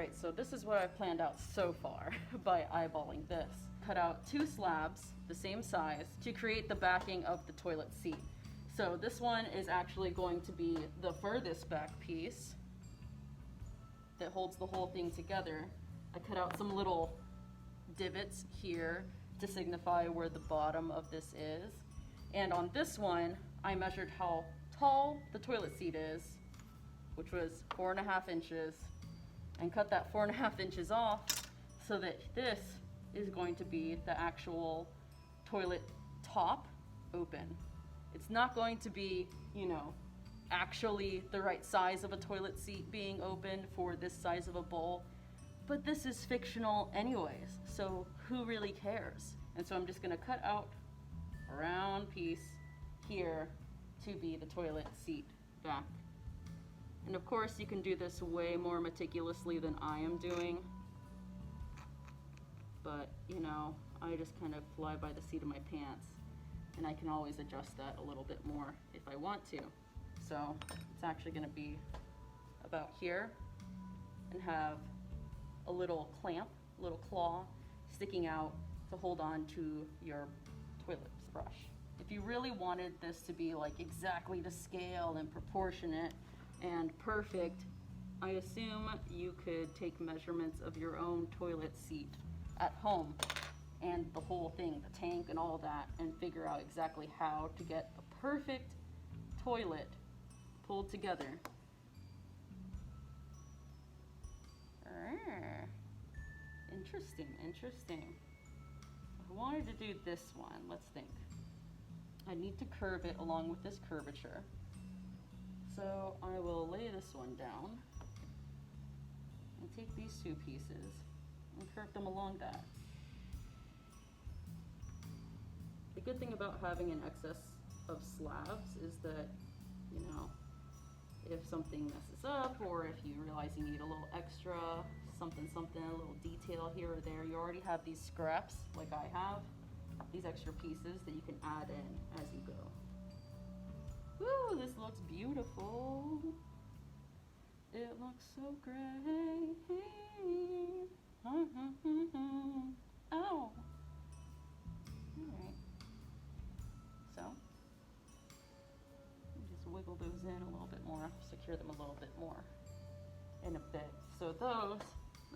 right, so this is what I've planned out so far by eyeballing this. Cut out 2 slabs, the same size, to create the backing of the toilet seat. So this one is actually going to be the furthest back piece that holds the whole thing together. I cut out some little divots here to signify where the bottom of this is. And on this one, I measured how tall the toilet seat is, which was 4.5 inches, and cut that 4.5 inches off so that this is going to be the actual toilet top open. It's not going to be, you know, actually the right size of a toilet seat being open for this size of a bowl, but this is fictional anyways, so who really cares? And so I'm just gonna cut out a round piece here to be the toilet seat back. And of course you can do this way more meticulously than I am doing, but you know, I just kind of fly by the seat of my pants, and I can always adjust that a little bit more if I want to. So it's actually gonna be about here and have a little clamp, a little claw sticking out to hold on to your toilet brush. If you really wanted this to be like exactly to scale and proportionate and perfect, I assume you could take measurements of your own toilet seat at home and the whole thing, the tank and all that, and figure out exactly how to get the perfect toilet pulled together. Interesting, interesting. If I wanted to do this one, let's think. I need to curve it along with this curvature. So I will lay this one down and take these 2 pieces and curve them along that. The good thing about having an excess of slabs is that, you know, if something messes up or if you realize you need a little extra something, a little detail here or there, you already have these scraps like I have, these extra pieces that you can add in as you go. Woo, this looks beautiful. It looks so great. Oh. Alright. So, just wiggle those in a little bit more, secure them a little bit more in a bit. So those,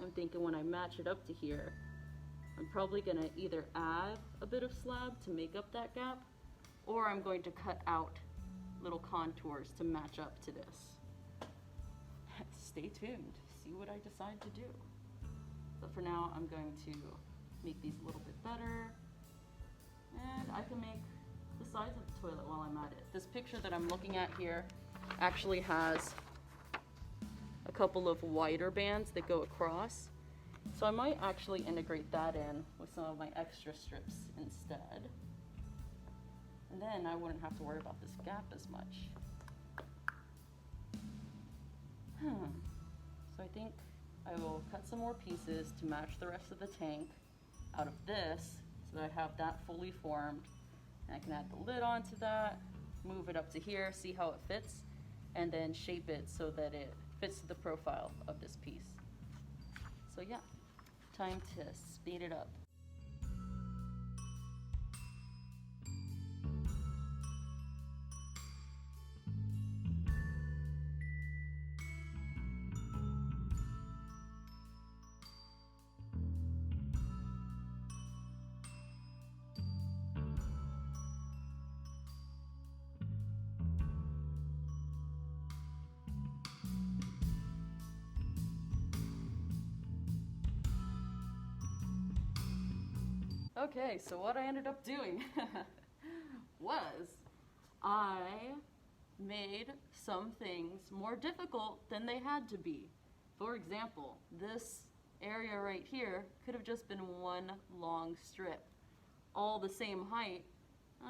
I'm thinking when I match it up to here, I'm probably gonna either add a bit of slab to make up that gap, or I'm going to cut out little contours to match up to this. Stay tuned, see what I decide to do. But for now, I'm going to make these a little bit better, and I can make the sides of the toilet while I'm at it. This picture that I'm looking at here actually has a couple of wider bands that go across. So I might actually integrate that in with some of my extra strips instead. And then I wouldn't have to worry about this gap as much. So I think I will cut some more pieces to match the rest of the tank out of this so that I have that fully formed. And I can add the lid onto that, move it up to here, see how it fits, and then shape it so that it fits the profile of this piece. So yeah, time to speed it up. Okay, so what I ended up doing was I made some things more difficult than they had to be. For example, this area right here could have just been one long strip, all the same height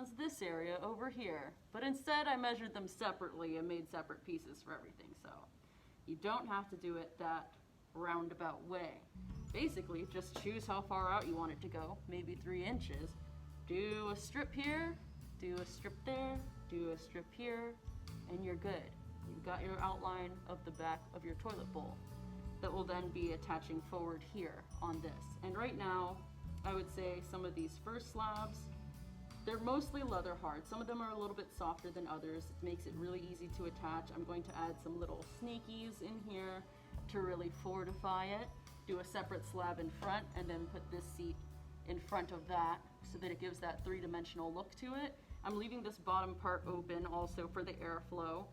as this area over here. But instead I measured them separately and made separate pieces for everything. So you don't have to do it that roundabout way. Basically, just choose how far out you want it to go, maybe 3 inches. Do a strip here, do a strip there, do a strip here, and you're good. You've got your outline of the back of your toilet bowl. that will then be attaching forward here on this. And right now, I would say some of these first slabs, they're mostly leather hard. Some of them are a little bit softer than others. It makes it really easy to attach. I'm going to add some little snakies in here to really fortify it. Do a separate slab in front and then put this seat in front of that so that it gives that three-dimensional look to it. I'm leaving this bottom part open also for the airflow.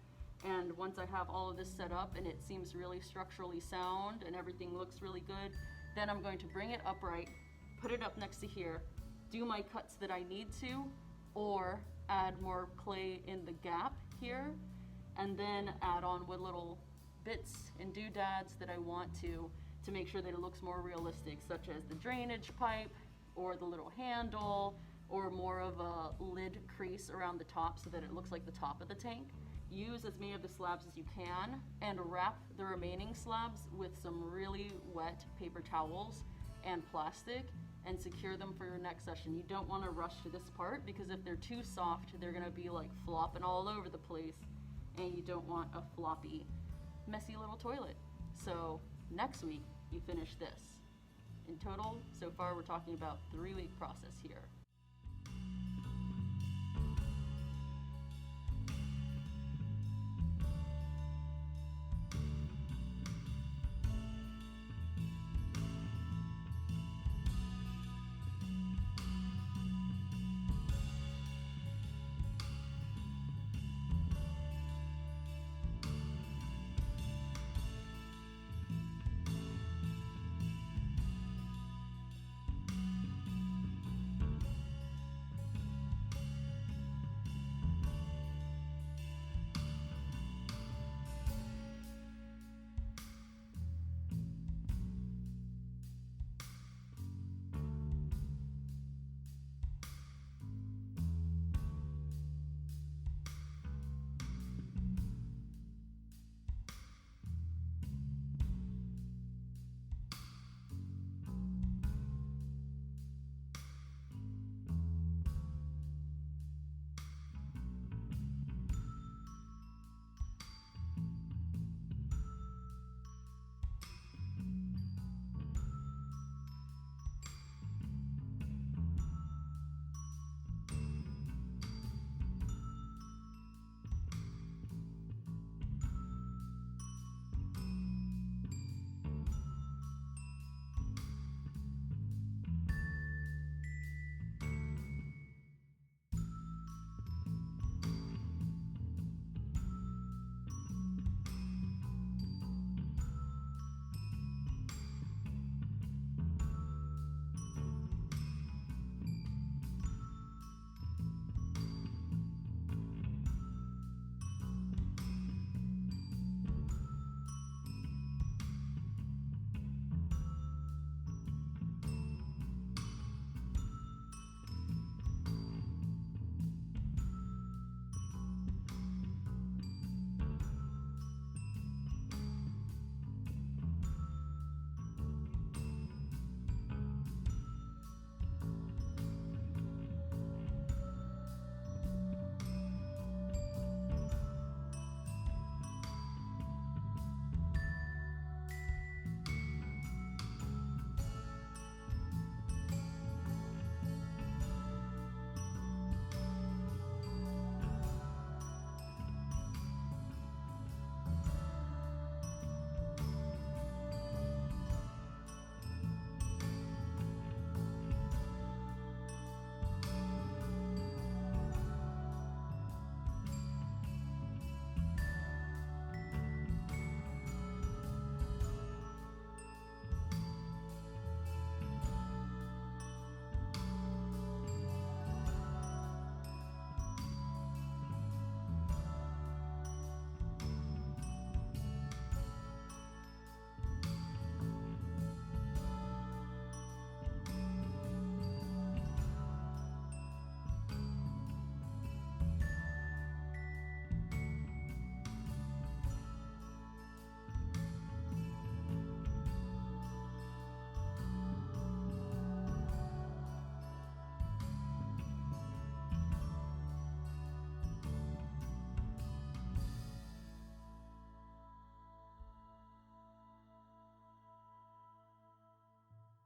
And once I have all of this set up and it seems really structurally sound and everything looks really good, then I'm going to bring it upright, put it up next to here, do my cuts that I need to, or add more clay in the gap here, and then add on what little bits and doodads that I want to make sure that it looks more realistic, such as the drainage pipe, or the little handle, or more of a lid crease around the top so that it looks like the top of the tank. Use as many of the slabs as you can and wrap the remaining slabs with some really wet paper towels and plastic and secure them for your next session. You don't want to rush to this part because if they're too soft, they're going to be like flopping all over the place, and you don't want a floppy, messy little toilet. So next week, you finish this. In total, so far we're talking about 3-week process here.